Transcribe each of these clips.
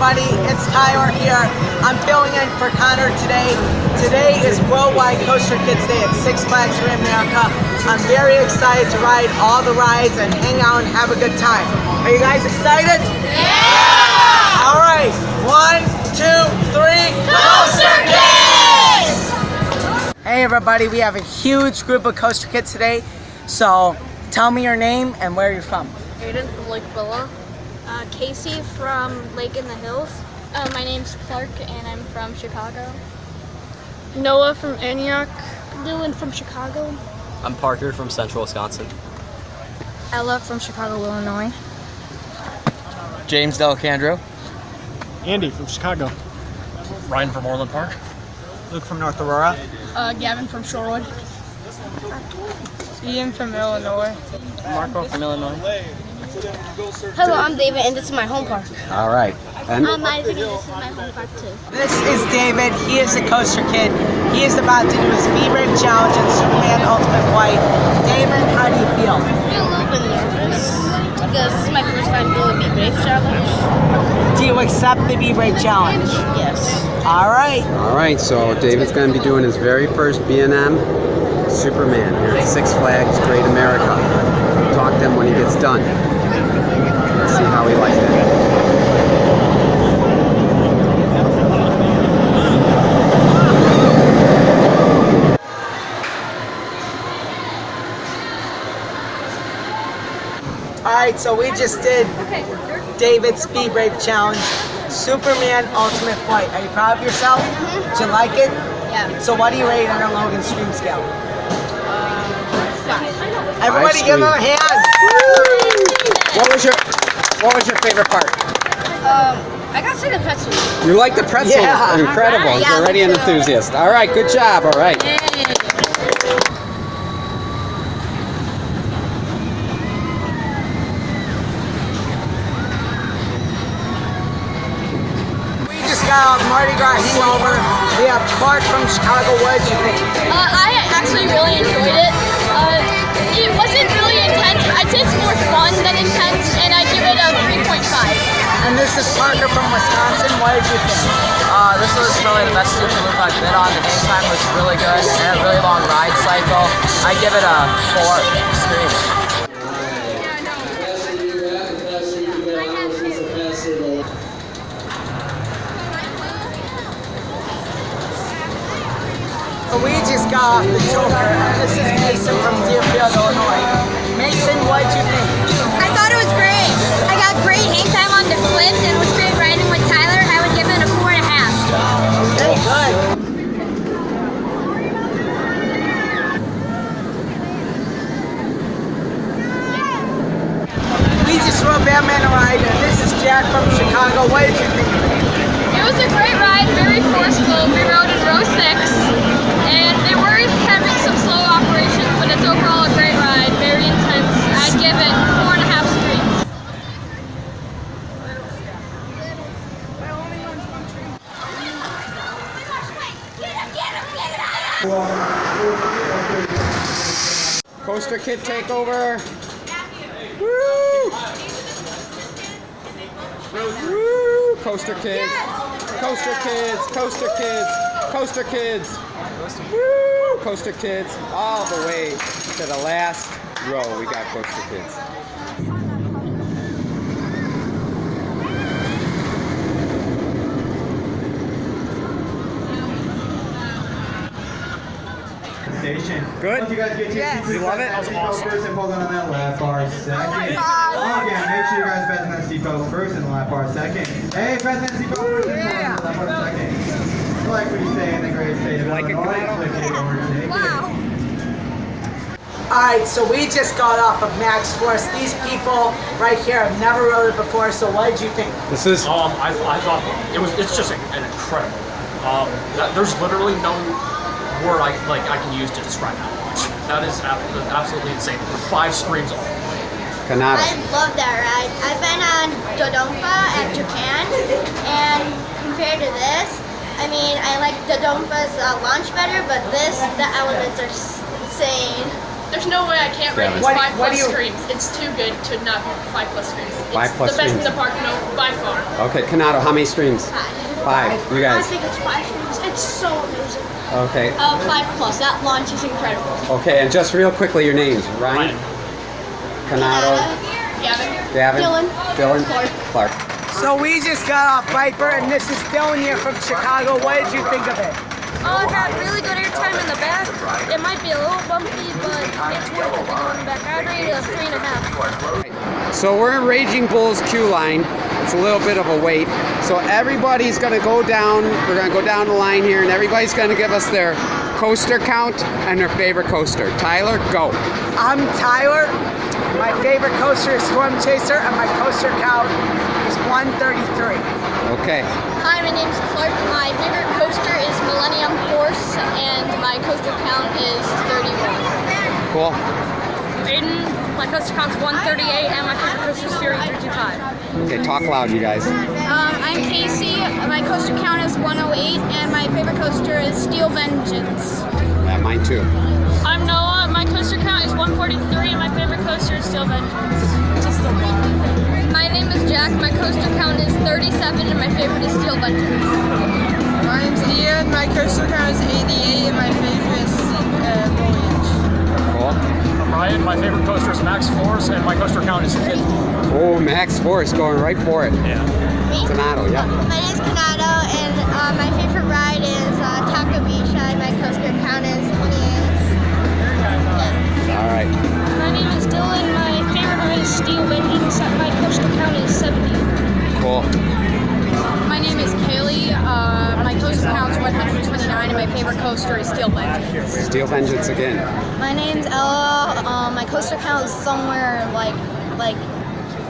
everybody, it's Tyler here. I'm filling in for Connor today. Today is Worldwide Koaster Kids Day at Six Flags in America. I'm very excited to ride all the rides and hang out and have a good time. Are you guys excited? Yeah! All right, 1, 2, 3, Koaster Kids! Hey everybody, we have a huge group of Koaster Kids today. So tell me your name and where you're from. Aiden from Lake Billa. Casey from Lake in the Hills. My name's Clark and I'm from Chicago. Noah from Antioch. Dylan from Chicago. I'm Parker from Central Wisconsin. Ella from Chicago, Illinois. James Delacandro. Andy from Chicago. Ryan from Orland Park. Luke from North Aurora. Gavin from Shorewood. Ian from Illinois. Marco from Illinois. Hello, I'm David, and this is my home park. All right. And I'm Isaac, and this is my home park too. This is David. He is a Koaster Kid. He is about to do his V-Break Challenge in Superman Ultimate Flight. David, how do you feel? I feel a little bit nervous because this is my first time doing the V-Break challenge. Do you accept the V-Break Challenge? Yes. All right. All right, so David's going to be doing his very first B&M Superman here at Six Flags Great America. Talk to him when he gets done. Let's see how he likes it. All right, so we just did David's Speed Break Challenge, Superman Ultimate Flight. Are you proud of yourself? Did you like it? Yeah. So what do you rate on a Logan Stream scale? 5. Everybody give him a hand. What was your favorite part? I gotta say the pretzel. You like the pretzel? Yeah. Incredible. All right, yeah, You're already an me too. enthusiast. All right, good job. All right. We just got a Mardi Gras hangover. We have Clark from Chicago. What did you think? I actually really enjoyed it. It wasn't really intense. I'd say it's more fun than intense, and I'd give it a 3.5. And this is Parker from Wisconsin. What did you think? This was probably the best super loop I've been on. The hang time was really good and a really long ride cycle. I give it a 4 screams. So we just got off the Joker. This is Mason from Deerfield, Illinois. Mason, what did you think? I thought it was great. I got great hang time on the flips and it was great riding with Tyler. I would give it a 4.5. Okay, good. We just rode Batman a ride, and this is Jack from Chicago. What did you think? It was a great ride, very forceful. We rode in row 6, and they were having some slow operations, but it's overall a great ride, very intense. I'd give it 4.5 screens. Koaster Kid takeover. Woo! Woo! Koaster Kids. Koaster Kids. Koaster Kids. Koaster Kids. Woo! Koaster Kids. All the way to the last row. We got Koaster Kids. Station. Good? Once you guys get your seats, You love it? seatbelt first and hold on that lap bar second. Again, make sure you guys fasten that seatbelt first and the lap bar second. Hey, fasten that seatbelt first and hold on the lap bar second. I like what you say in the great state of Like it, Illinois. Colorado? Click it or take it. All right, so we just got off of Max Force. These people right here have never rode it before, so what did you think? This is I thought it's just an incredible. There's literally no word I can use to describe how much. That is absolutely insane. 5 screams all. Kanata. I love that ride. I've been on Dodonpa at Japan, and compared to this, I mean, I like Dodonpa's launch better, but the elements are insane. There's no way I can't rate this What- 5+ what do you- screams. It's too good to not be 5+ screams. It's 5+ the best in screams. the park, no, by far. Okay, Kanado, how many streams? 5. You I guys? think it's 5 screams. It's so amazing. Okay. 5+. That launch is incredible. Okay, and just real quickly, your names. Ryan? Kanado? Gavin? Dylan? Clark. So we just got off Viper, and this is Dylan here from Chicago. What did you think of it? Oh, it had really good airtime in the back. It might be a little bumpy, but it's worth it to go in the back. I'd rate it a 3.5. So we're in Raging Bull's queue line. It's a little bit of a wait. So everybody's gonna go down. We're gonna go down the line here, and everybody's gonna give us their coaster count and their favorite coaster. Tyler, go. I'm Tyler. My favorite coaster is Storm Chaser, and my coaster count is 133. Okay. Hi, my name's Clark. My favorite coaster is Millennium Force, and my coaster count is 31. Cool. Aiden, my coaster count's 138, and my favorite coaster is Fury 325. Okay, talk loud, you guys. I'm Casey. My coaster count is 108, and my favorite coaster is Steel Vengeance. Yeah, mine too. I'm Noah. My coaster count is 143, and my favorite coaster is Steel Vengeance. My name is Jack. My coaster count is 37, and my favorite is Steel Vengeance. My name's Ian. My coaster count is 88, and my favorite is Voyage. Cool. I'm Ryan. My favorite coaster is Max Force, and my coaster count is 50. Oh, Max Force going right for it. Yeah. Kanado, yeah. My name is Kanado, and my favorite ride is Taco Beach, and my coaster count is 28. All right. My name is Dylan. My favorite ride is Steel Vengeance. My coaster count is 70. Cool. My name is Kaylee. My coaster count is 129, and my favorite coaster is Steel Vengeance. Steel Vengeance again. My name's Ella. My coaster count is somewhere like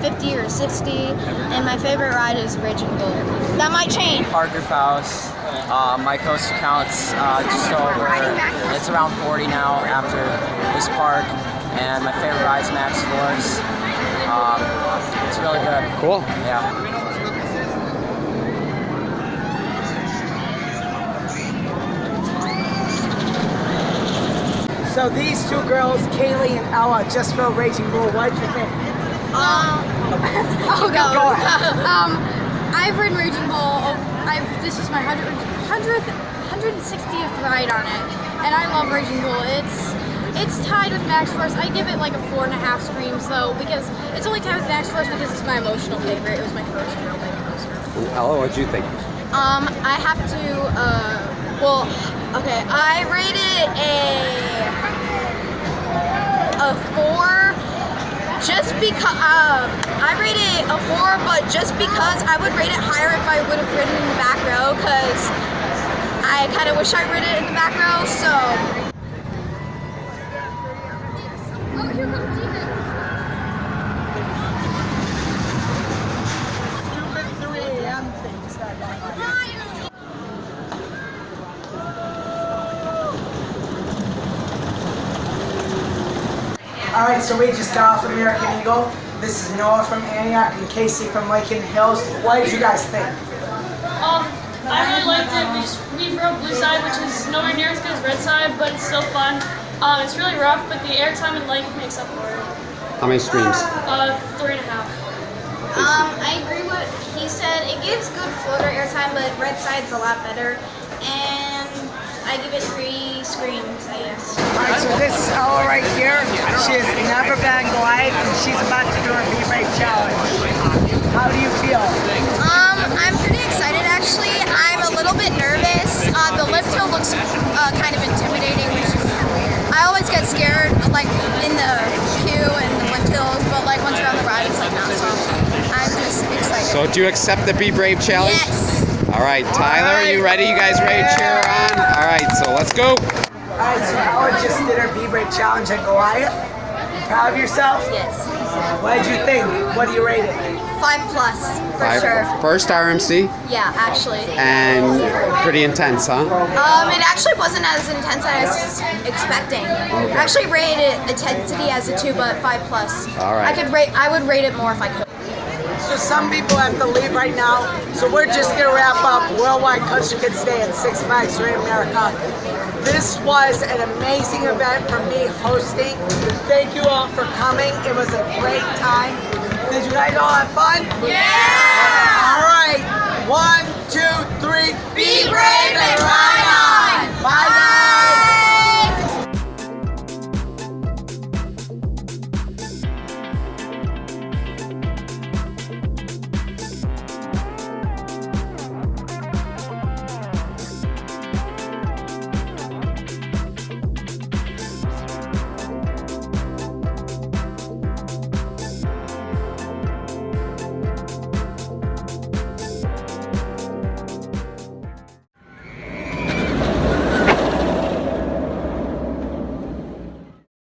50 or 60, and my favorite ride is Raging Bull. That might change. Parker Faust. My coaster count's just over. It's around 40 now after this park, and my favorite ride's Max Force. It's really good. Cool. Yeah. So these two girls, Kaylee and Ella, just rode Raging Bull. What did you think? I'll go. Go ahead. I've ridden Raging Bull. This is my 160th ride on it, and I love Raging Bull. It's tied with Max Force. I give it like a 4.5 screams though, because it's only tied with Max Force because it's my emotional favorite. It was my first real big coaster. Ella, what'd you think? I have to, I rated a 4 just because, I rated it a 4, but just because I would rate it higher if I would have ridden in the back row, because I kind of wish I rid it in the back row, so. Oh, here comes Steven. Stupid 3 a.m. things that night. All right, so we just got off American Eagle. This is Noah from Antioch and Casey from Lakeland Hills. What did you guys think? I really liked it. We rode Blue Side, which is nowhere near as good as Red Side, but it's still fun. It's really rough, but the airtime and length makes up for it. How many streams? 3.5. I agree with what he said. It gives good floater airtime, but Red Side's a lot better. And I give it 3 screams, I guess. All right, so this is Ella right here. She has never been glide, and she's about to do a V-Brake challenge. How do you feel? I'm pretty excited actually. I'm a little bit nervous. The lift hill looks kind of intimidating, which is, I always get scared like in the queue and the lift hills, but like once you're on the ride, it's like not so. I'm just excited. So do you accept the Be Brave challenge? Yes. All right, Tyler, are you ready? You guys ready to cheer on? All right, so let's go. All right, so Ella just did her V-Brake challenge at Goliath. Proud of yourself? Yes. What did you think? What do you rate it? 5+ for sure. First RMC Yeah, actually. and pretty intense, huh? It actually wasn't as intense as I was expecting. I actually rated intensity as a 2, but 5+. All right. I would rate it more if I could. So some people have to leave right now. So we're just gonna wrap up Worldwide Koaster Kids Day at Six Flags Great America. This was an amazing event for me hosting. Thank you all for coming. It was a great time. Did you guys all have fun? Yeah!